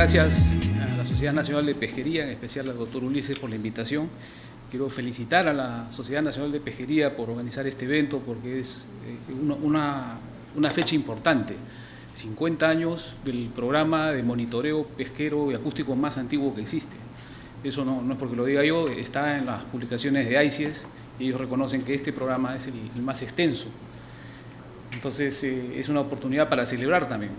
gracias a la Sociedad Nacional de Pesquería, en especial al doctor Ulises por la invitación. Quiero felicitar a la Sociedad Nacional de Pesquería por organizar este evento, porque es una fecha importante. 50 años del programa de monitoreo pesquero y acústico más antiguo que existe. Eso no es porque lo diga yo, está en las publicaciones de ICES y ellos reconocen que este programa es el más extenso. Entonces es una oportunidad para celebrar también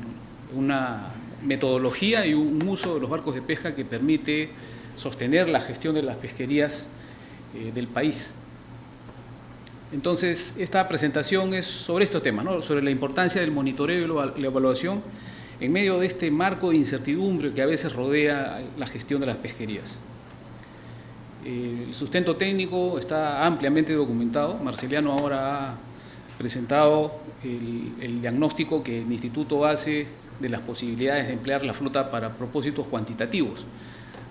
una metodología y un uso de los barcos de pesca que permite sostener la gestión de las pesquerías del país. Entonces, esta presentación es sobre estos temas, ¿no? Sobre la importancia del monitoreo y la evaluación en medio de este marco de incertidumbre que a veces rodea la gestión de las pesquerías. El sustento técnico está ampliamente documentado. Marceliano ahora ha presentado el diagnóstico que el Instituto hace de las posibilidades de emplear la flota para propósitos cuantitativos.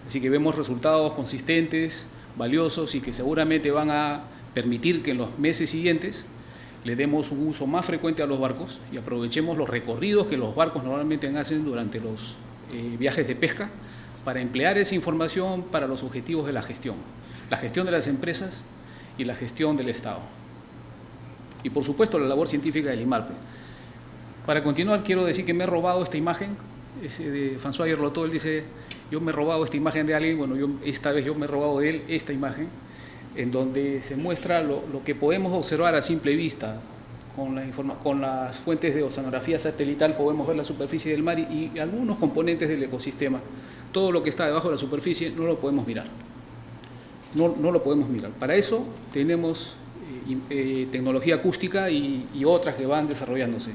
Así que vemos resultados consistentes, valiosos y que seguramente van a permitir que en los meses siguientes le demos un uso más frecuente a los barcos y aprovechemos los recorridos que los barcos normalmente hacen durante los viajes de pesca para emplear esa información para los objetivos de la gestión de las empresas y la gestión del Estado. Y por supuesto la labor científica del IMARPE. Para continuar quiero decir que me he robado esta imagen, es de François Yerlotto. Él dice, yo me he robado esta imagen de alguien, bueno, esta vez yo me he robado de él esta imagen, en donde se muestra lo que podemos observar a simple vista. Con las fuentes de oceanografía satelital podemos ver la superficie del mar y algunos componentes del ecosistema. Todo lo que está debajo de la superficie no lo podemos mirar. No lo podemos mirar. Para eso tenemos tecnología acústica y otras que van desarrollándose.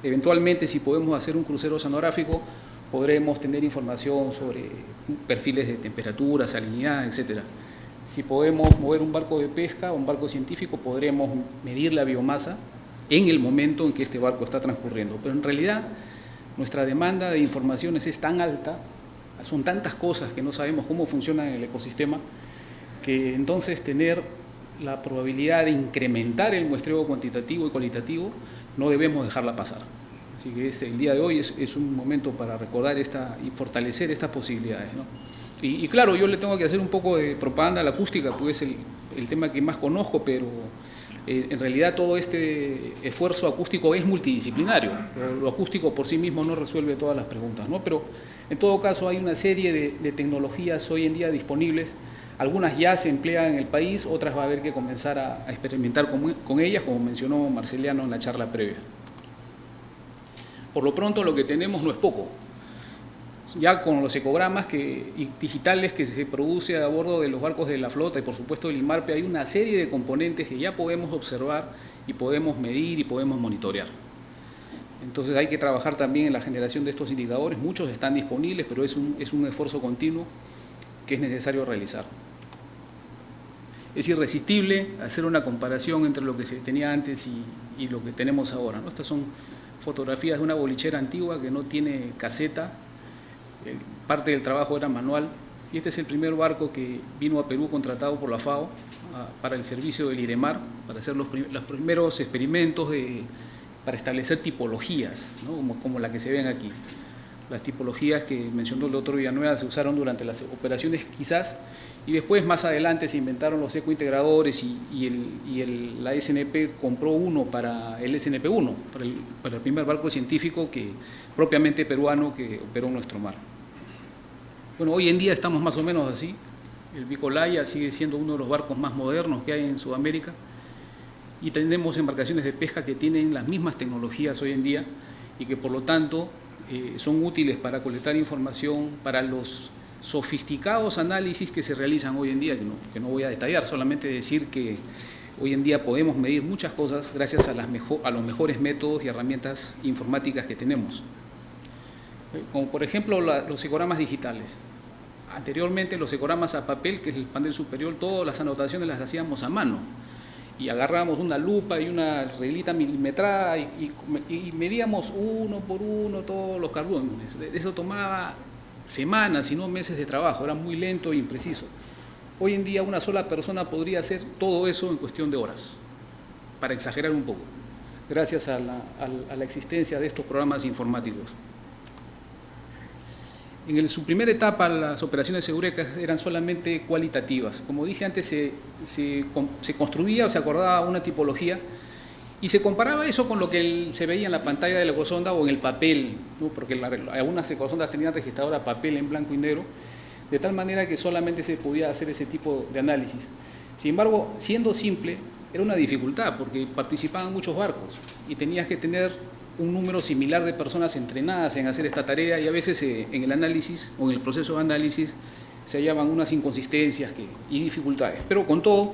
Eventualmente, si podemos hacer un crucero oceanográfico, podremos tener información sobre perfiles de temperatura, salinidad, etc. Si podemos mover un barco de pesca o un barco científico, podremos medir la biomasa en el momento en que este barco está transcurriendo. Pero en realidad, nuestra demanda de informaciones es tan alta, son tantas cosas que no sabemos cómo funcionan en el ecosistema, que entonces tener la probabilidad de incrementar el muestreo cuantitativo y cualitativo no debemos dejarla pasar. Así que el día de hoy es un momento para recordar y fortalecer estas posibilidades, ¿no? Y claro, yo le tengo que hacer un poco de propaganda a la acústica, porque es el tema que más conozco, pero en realidad todo este esfuerzo acústico es multidisciplinario. Lo acústico por sí mismo no resuelve todas las preguntas, ¿no? Pero en todo caso hay una serie de tecnologías hoy en día disponibles. Algunas ya se emplean en el país, otras va a haber que comenzar a experimentar con ellas, como mencionó Marceliano en la charla previa. Por lo pronto lo que tenemos no es poco. Ya con los ecogramas digitales que se produce a bordo de los barcos de la flota y por supuesto del IMARPE, hay una serie de componentes que ya podemos observar y podemos medir y podemos monitorear. Entonces hay que trabajar también en la generación de estos indicadores. Muchos están disponibles, pero es un esfuerzo continuo que es necesario realizar. Es irresistible hacer una comparación entre lo que se tenía antes y lo que tenemos ahora, ¿no? Estas son fotografías de una bolichera antigua que no tiene caseta. Parte del trabajo era manual, y este es el primer barco que vino a Perú contratado por la FAO para el servicio del IREMAR, para hacer los primeros experimentos para establecer tipologías, ¿no? como la que se ven aquí. Las tipologías que mencionó el doctor Villanueva se usaron durante las operaciones quizás, y después más adelante se inventaron los ecointegradores y la SNP compró uno para el SNP-1, para el primer barco científico propiamente peruano que operó en nuestro mar. Bueno, hoy en día estamos más o menos así. El Vicolaya sigue siendo uno de los barcos más modernos que hay en Sudamérica y tenemos embarcaciones de pesca que tienen las mismas tecnologías hoy en día y que por lo tanto son útiles para colectar información para los sofisticados análisis que se realizan hoy en día, que no voy a detallar, solamente decir que hoy en día podemos medir muchas cosas gracias a los mejores métodos y herramientas informáticas que tenemos. Como por ejemplo los ecogramas digitales. Anteriormente los ecogramas a papel, que es el panel superior, todas las anotaciones las hacíamos a mano. Y agarrábamos una lupa y una reglita milimetrada y medíamos uno por uno todos los carbómenes. Eso tomaba semanas, si no meses de trabajo, era muy lento e impreciso. Hoy en día una sola persona podría hacer todo eso en cuestión de horas, para exagerar un poco, gracias a la existencia de estos programas informáticos. su primera etapa, las operaciones de Eureka eran solamente cualitativas. Como dije antes, se construía o se acordaba una tipología y se comparaba eso con lo que se veía en la pantalla de la ecosonda o en el papel, ¿no? Porque algunas ecosondas tenían registradora papel en blanco y negro, de tal manera que solamente se podía hacer ese tipo de análisis. Sin embargo, siendo simple, era una dificultad porque participaban muchos barcos y tenías que tener un número similar de personas entrenadas en hacer esta tarea, y a veces en el análisis o en el proceso de análisis se hallaban unas inconsistencias y dificultades. Pero con todo,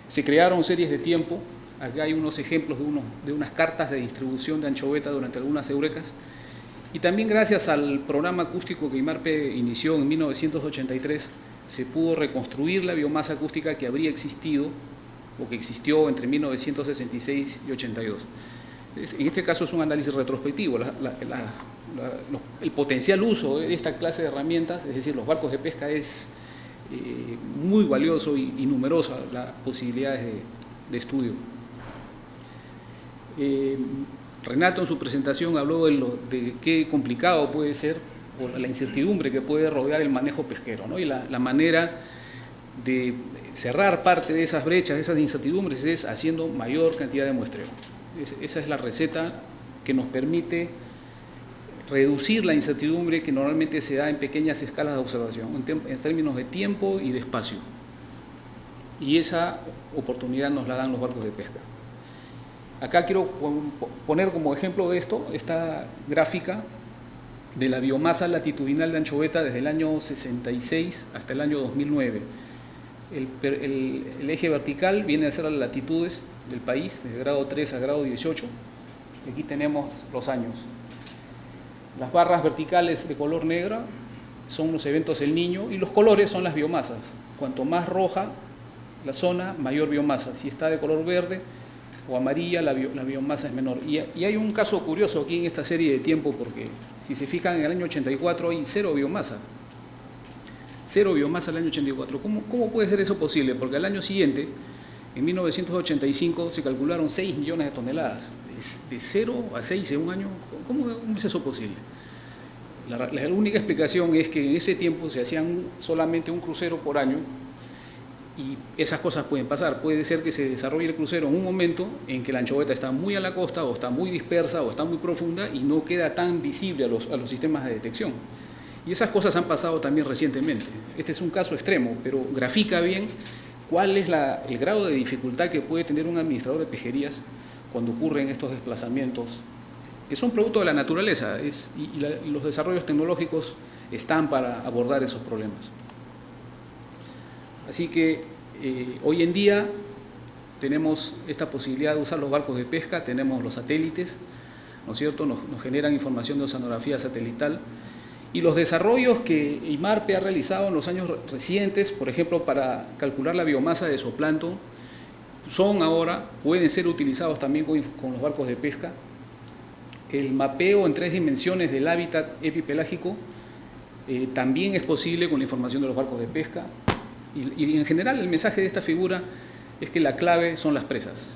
se crearon series de tiempo. Acá hay unos ejemplos de unas cartas de distribución de anchoveta durante algunas eurecas, y también gracias al programa acústico que IMARPE inició en 1983, se pudo reconstruir la biomasa acústica que habría existido o que existió entre 1966 y 82. En este caso es un análisis retrospectivo. El potencial uso de esta clase de herramientas, es decir, los barcos de pesca, es muy valioso y numerosa las posibilidades de estudio. Renato en su presentación habló de qué complicado puede ser, o la incertidumbre que puede rodear el manejo pesquero, ¿no? Y la manera de cerrar parte de esas brechas, de esas incertidumbres, es haciendo mayor cantidad de muestreo. Esa es la receta que nos permite reducir la incertidumbre que normalmente se da en pequeñas escalas de observación, en términos de tiempo y de espacio. Y esa oportunidad nos la dan los barcos de pesca. Acá quiero poner como ejemplo de esto esta gráfica de la biomasa latitudinal de anchoveta desde el año 66 hasta el año 2009. El eje vertical viene a ser las latitudes del país, desde grado 3 a grado 18. Aquí tenemos los años. Las barras verticales de color negro son los eventos del Niño y los colores son las biomasas. Cuanto más roja la zona, mayor biomasa. Si está de color verde o amarilla, la biomasa es menor. Y hay un caso curioso aquí en esta serie de tiempo, porque si se fijan, en el año 84 hay cero biomasa. Cero biomasa el año 84. ¿Cómo puede ser eso posible? Porque al año siguiente, en 1985, se calcularon 6 millones de toneladas. De 0 a 6 en un año, ¿cómo es eso posible? La única explicación es que en ese tiempo se hacían solamente un crucero por año, y esas cosas pueden pasar. Puede ser que se desarrolle el crucero en un momento en que la anchoveta está muy a la costa, o está muy dispersa, o está muy profunda, y no queda tan visible a los sistemas de detección. Y esas cosas han pasado también recientemente. Este es un caso extremo, pero grafica bien cuál es el grado de dificultad que puede tener un administrador de pejerías cuando ocurren estos desplazamientos, que son producto de la naturaleza, y los desarrollos tecnológicos están para abordar esos problemas. Así que hoy en día tenemos esta posibilidad de usar los barcos de pesca, tenemos los satélites, ¿no es cierto? Nos generan información de oceanografía satelital, y los desarrollos que IMARPE ha realizado en los años recientes, por ejemplo, para calcular la biomasa de zooplancton, pueden ser utilizados también con los barcos de pesca. El mapeo en 3 dimensiones del hábitat epipelágico también es posible con la información de los barcos de pesca. Y en general el mensaje de esta figura es que la clave son las presas,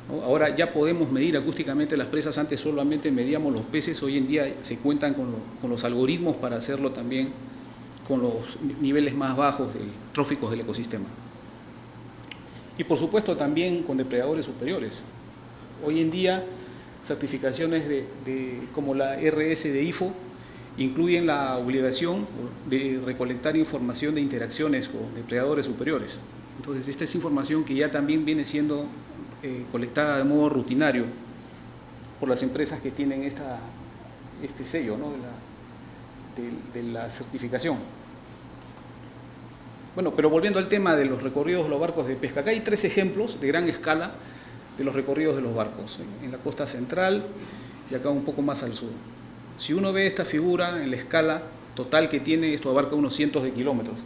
¿no? Ahora ya podemos medir acústicamente las presas. Antes solamente medíamos los peces, hoy en día se cuentan con los algoritmos para hacerlo también con los niveles más bajos tróficos del ecosistema. Y por supuesto también con depredadores superiores. Hoy en día certificaciones como la RS de IFO incluyen la obligación de recolectar información de interacciones con depredadores superiores. Entonces esta es información que ya también viene siendo colectada de modo rutinario por las empresas que tienen este sello, ¿no? de la certificación. Bueno, pero volviendo al tema de los recorridos de los barcos de pesca, acá hay 3 ejemplos de gran escala de los recorridos de los barcos, en la costa central y acá un poco más al sur. Si uno ve esta figura en la escala total que tiene, esto abarca unos cientos de kilómetros.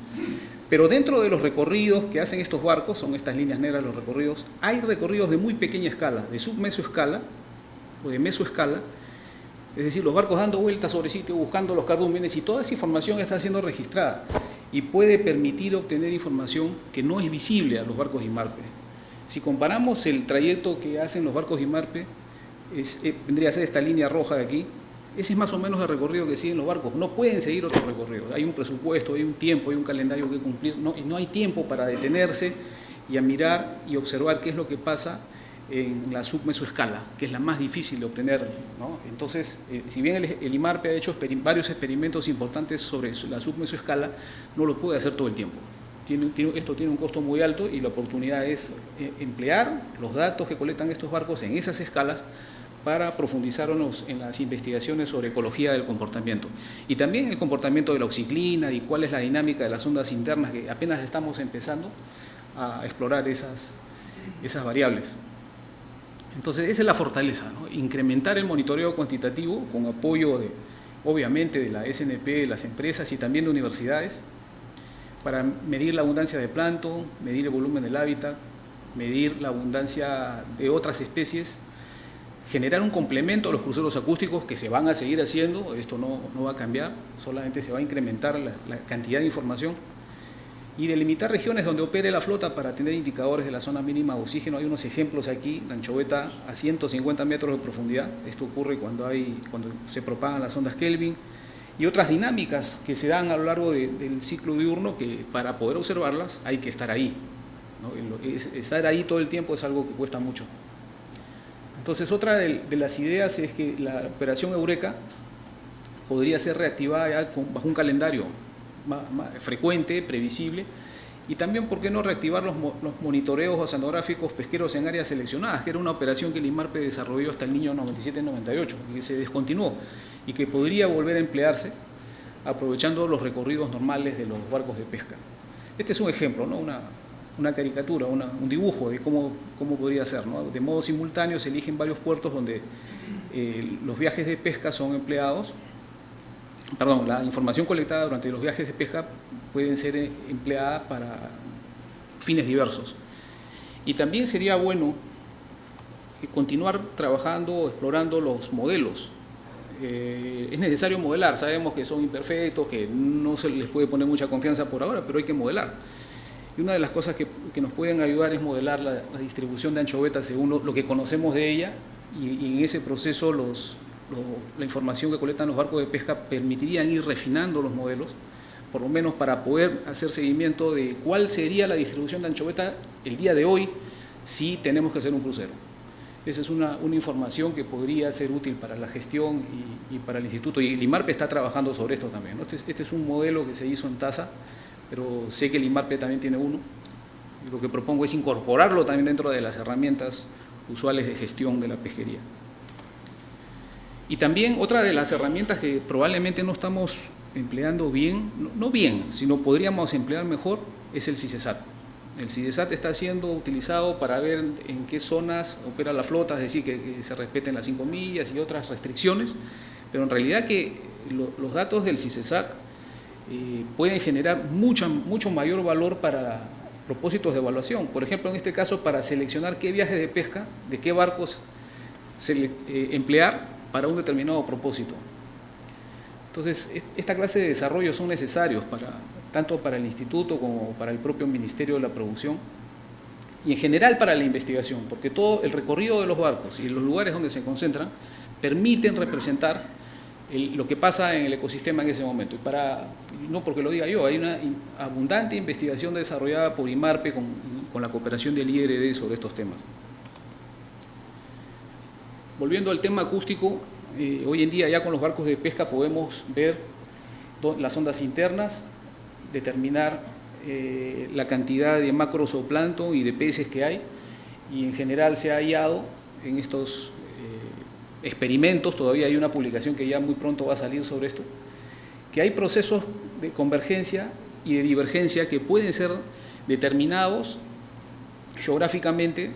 Pero dentro de los recorridos que hacen estos barcos, son estas líneas negras los recorridos, hay recorridos de muy pequeña escala, de submesoescala o de mesoescala, es decir, los barcos dando vueltas sobre sitio, buscando los cardúmenes, y toda esa información está siendo registrada y puede permitir obtener información que no es visible a los barcos IMARPE. Si comparamos el trayecto que hacen los barcos IMARPE, vendría a ser esta línea roja de aquí, Ese es más o menos el recorrido que siguen los barcos. No pueden seguir otro recorrido. Hay un presupuesto, hay un tiempo, hay un calendario que cumplir. Y no hay tiempo para detenerse y a mirar y observar qué es lo que pasa en la submesoescala, que es la más difícil de obtener, ¿no? Entonces, si bien el IMARPE ha hecho varios experimentos importantes sobre la submesoescala, no lo puede hacer todo el tiempo. Esto tiene un costo muy alto y la oportunidad es emplear los datos que colectan estos barcos en esas escalas para profundizarnos en las investigaciones sobre ecología del comportamiento. Y también el comportamiento de la oxiclina y cuál es la dinámica de las ondas internas, que apenas estamos empezando a explorar esas variables. Entonces, esa es la fortaleza, ¿no? Incrementar el monitoreo cuantitativo con apoyo, obviamente, de la SNP, de las empresas y también de universidades, para medir la abundancia de plancton, medir el volumen del hábitat, medir la abundancia de otras especies, generar un complemento a los cruceros acústicos que se van a seguir haciendo, esto no va a cambiar, solamente se va a incrementar la cantidad de información, y delimitar regiones donde opere la flota para tener indicadores de la zona mínima de oxígeno. Hay unos ejemplos aquí, la anchoveta a 150 metros de profundidad, esto ocurre cuando se propagan las ondas Kelvin, y otras dinámicas que se dan a lo largo del ciclo diurno que para poder observarlas hay que estar ahí, ¿no? Estar ahí todo el tiempo es algo que cuesta mucho. Entonces, otra de las ideas es que la operación Eureka podría ser reactivada ya bajo un calendario más frecuente, previsible, y también, ¿por qué no reactivar los monitoreos oceanográficos pesqueros en áreas seleccionadas, que era una operación que el IMARPE desarrolló hasta el año 97-98 y que se descontinuó y que podría volver a emplearse aprovechando los recorridos normales de los barcos de pesca? Este es un ejemplo, ¿no? Una caricatura, un dibujo de cómo podría ser, ¿no? De modo simultáneo se eligen varios puertos donde los viajes de pesca son empleados. La información colectada durante los viajes de pesca pueden ser empleada para fines diversos. Y también sería bueno continuar trabajando, explorando los modelos. Es necesario modelar, sabemos que son imperfectos, que no se les puede poner mucha confianza por ahora, pero hay que modelar. Y una de las cosas que nos pueden ayudar es modelar la distribución de anchoveta según lo que conocemos de ella, y en ese proceso la información que colectan los barcos de pesca permitirían ir refinando los modelos, por lo menos para poder hacer seguimiento de cuál sería la distribución de anchoveta el día de hoy si tenemos que hacer un crucero. Esa es una información que podría ser útil para la gestión y para el instituto, y el IMARPE está trabajando sobre esto también, ¿no? Este es un modelo que se hizo en TASA, pero sé que el IMARPE también tiene uno, y lo que propongo es incorporarlo también dentro de las herramientas usuales de gestión de la pesquería. Y también otra de las herramientas que probablemente no estamos empleando bien, no bien, sino podríamos emplear mejor, es el CICESAT. El CICESAT está siendo utilizado para ver en qué zonas opera la flota, es decir, que se respeten las 5 millas y otras restricciones, pero en realidad que los datos del CICESAT pueden generar mucho mayor valor para propósitos de evaluación. Por ejemplo, en este caso, para seleccionar qué viajes de pesca, de qué barcos emplear para un determinado propósito. Entonces, esta clase de desarrollos son necesarios tanto para el instituto como para el propio Ministerio de la Producción y en general para la investigación, porque todo el recorrido de los barcos y los lugares donde se concentran permiten representar lo que pasa en el ecosistema en ese momento. Y no porque lo diga yo, hay una abundante investigación desarrollada por IMARPE con la cooperación del IRD sobre estos temas. Volviendo al tema acústico, hoy en día ya con los barcos de pesca podemos ver las ondas internas, determinar la cantidad de macrozooplancton y de peces que hay, y en general se ha hallado en estos experimentos, todavía hay una publicación que ya muy pronto va a salir sobre esto, que hay procesos de convergencia y de divergencia que pueden ser determinados geográficamente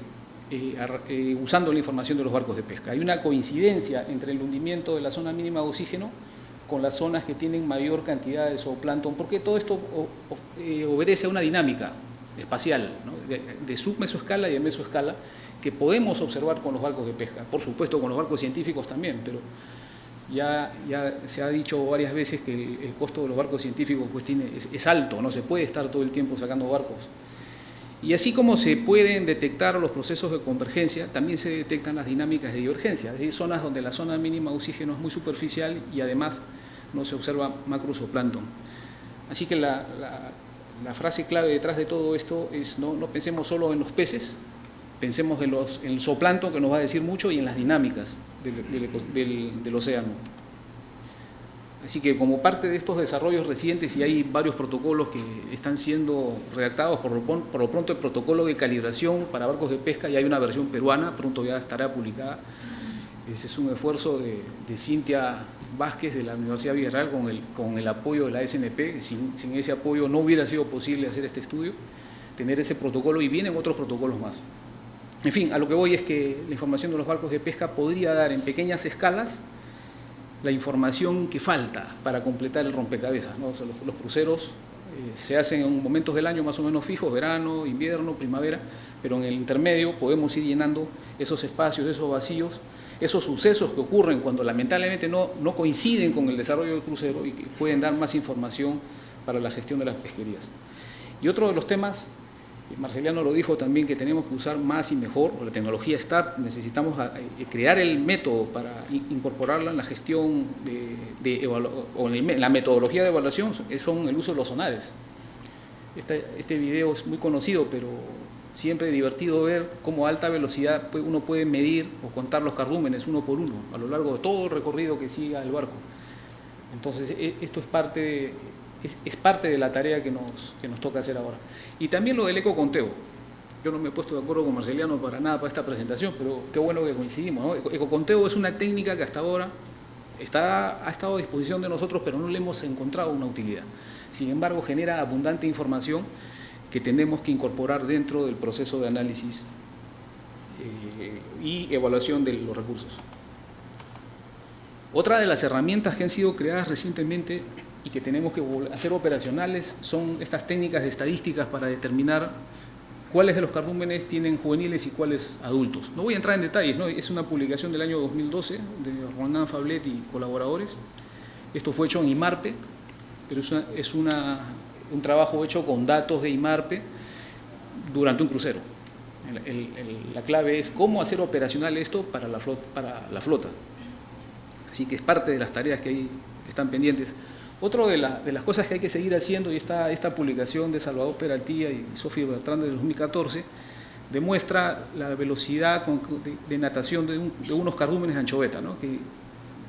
usando la información de los barcos de pesca. Hay una coincidencia entre el hundimiento de la zona mínima de oxígeno con las zonas que tienen mayor cantidad de zooplancton, porque todo esto obedece a una dinámica espacial, ¿no? de submesoescala y de mesoescala, que podemos observar con los barcos de pesca, por supuesto con los barcos científicos también, pero ya se ha dicho varias veces que el costo de los barcos científicos pues es alto, no se puede estar todo el tiempo sacando barcos. Y así como se pueden detectar los procesos de convergencia, también se detectan las dinámicas de divergencia, es decir, zonas donde la zona mínima de oxígeno es muy superficial y además no se observa macrozooplancton. Así que la frase clave detrás de todo esto es no pensemos solo en los peces, pensemos en el zooplancton, que nos va a decir mucho, y en las dinámicas del océano. Así que como parte de estos desarrollos recientes, y hay varios protocolos que están siendo redactados, por lo pronto el protocolo de calibración para barcos de pesca, ya hay una versión peruana, pronto ya estará publicada. Ese es un esfuerzo de Cintia Vázquez de la Universidad Villarreal con el apoyo de la SNP. Sin ese apoyo no hubiera sido posible hacer este estudio, tener ese protocolo, y vienen otros protocolos más. En fin, a lo que voy es que la información de los barcos de pesca podría dar en pequeñas escalas la información que falta para completar el rompecabezas, ¿no? O sea, los cruceros se hacen en momentos del año más o menos fijos, verano, invierno, primavera, pero en el intermedio podemos ir llenando esos espacios, esos vacíos, esos sucesos que ocurren cuando lamentablemente no coinciden con el desarrollo del crucero y que pueden dar más información para la gestión de las pesquerías. Y otro de los temas, Marceliano lo dijo también, que tenemos que usar más y mejor, la tecnología está, necesitamos crear el método para incorporarla en la gestión o en la metodología de evaluación, son el uso de los sonares. Este video es muy conocido, pero siempre es divertido ver cómo a alta velocidad uno puede medir o contar los cardúmenes uno por uno a lo largo de todo el recorrido que siga el barco. Entonces, esto es parte de la tarea que nos toca hacer ahora. Y también lo del ecoconteo. Yo no me he puesto de acuerdo con Marceliano para nada para esta presentación, pero qué bueno que coincidimos, ¿no? Ecoconteo es una técnica que hasta ahora ha estado a disposición de nosotros, pero no le hemos encontrado una utilidad. Sin embargo, genera abundante información que tenemos que incorporar dentro del proceso de análisis y evaluación de los recursos. Otra de las herramientas que han sido creadas recientemente y que tenemos que hacer operacionales son estas técnicas estadísticas para determinar cuáles de los cardúmenes tienen juveniles y cuáles adultos. No voy a entrar en detalles, ¿no? Es una publicación del año 2012 de Ronan Fablet y colaboradores. Esto fue hecho en IMARPE, pero es un trabajo hecho con datos de IMARPE durante un crucero. La clave es cómo hacer operacional esto para la flota. Así que es parte de las tareas que están pendientes. Otra de las cosas que hay que seguir haciendo, y esta publicación de Salvador Peraltía y Sofía Bertrand de 2014, demuestra la velocidad de natación de unos cardúmenes de anchoveta, ¿no? Que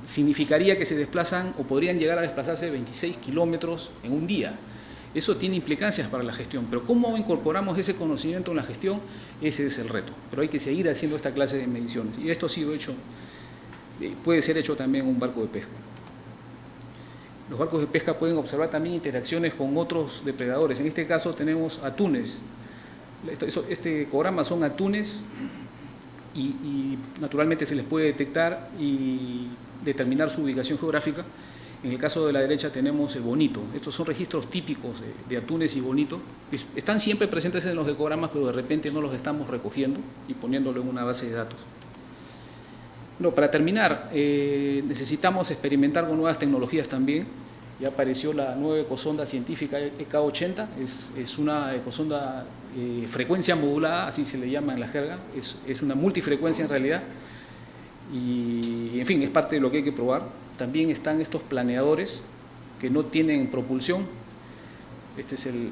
significaría que se desplazan o podrían llegar a desplazarse 26 kilómetros en un día. Eso tiene implicancias para la gestión, pero ¿cómo incorporamos ese conocimiento en la gestión? Ese es el reto, pero hay que seguir haciendo esta clase de mediciones, y esto ha sido hecho, puede ser hecho también en un barco de pesca. Los barcos de pesca pueden observar también interacciones con otros depredadores. En este caso tenemos atunes. Este ecograma son atunes y naturalmente se les puede detectar y determinar su ubicación geográfica. En el caso de la derecha tenemos el bonito. Estos son registros típicos de atunes y bonito. Están siempre presentes en los ecogramas, pero de repente no los estamos recogiendo y poniéndolo en una base de datos. No, para terminar, necesitamos experimentar con nuevas tecnologías también. Ya apareció la nueva ecosonda científica EK80, es una ecosonda frecuencia modulada, así se le llama en la jerga, es una multifrecuencia en realidad, y en fin, es parte de lo que hay que probar. También están estos planeadores que no tienen propulsión. Este es el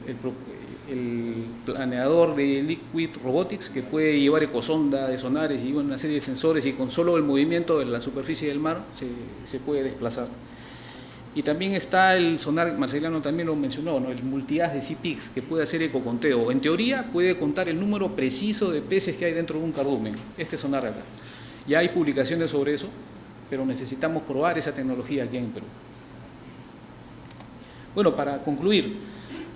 planeador de Liquid Robotics, que puede llevar ecosonda de sonares y una serie de sensores, y con solo el movimiento de la superficie del mar se puede desplazar. Y también está el sonar, Marceliano también lo mencionó, ¿no? El multi-as de CPIX, que puede hacer ecoconteo. En teoría puede contar el número preciso de peces que hay dentro de un cardumen, este sonar acá. Ya hay publicaciones sobre eso, pero necesitamos probar esa tecnología aquí en Perú. Bueno, para concluir,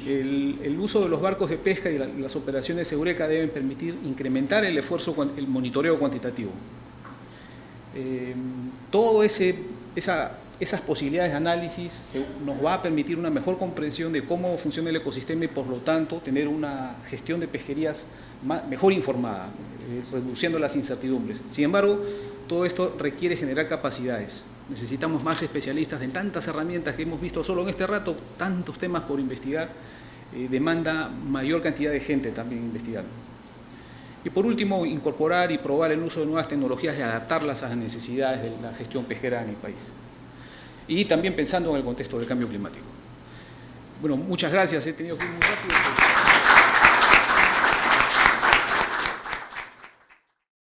el uso de los barcos de pesca y las operaciones Eureka deben permitir incrementar el esfuerzo, el monitoreo cuantitativo. Todo esas posibilidades de análisis nos va a permitir una mejor comprensión de cómo funciona el ecosistema y, por lo tanto, tener una gestión de pesquerías mejor informada, reduciendo las incertidumbres. Sin embargo, todo esto requiere generar capacidades. Necesitamos más especialistas en tantas herramientas que hemos visto solo en este rato, tantos temas por investigar. demanda mayor cantidad de gente también investigando. Y por último, incorporar y probar el uso de nuevas tecnologías y adaptarlas a las necesidades de la gestión pesquera en el país. Y también pensando en el contexto del cambio climático. Bueno, muchas gracias, he tenido que ir muy rápido.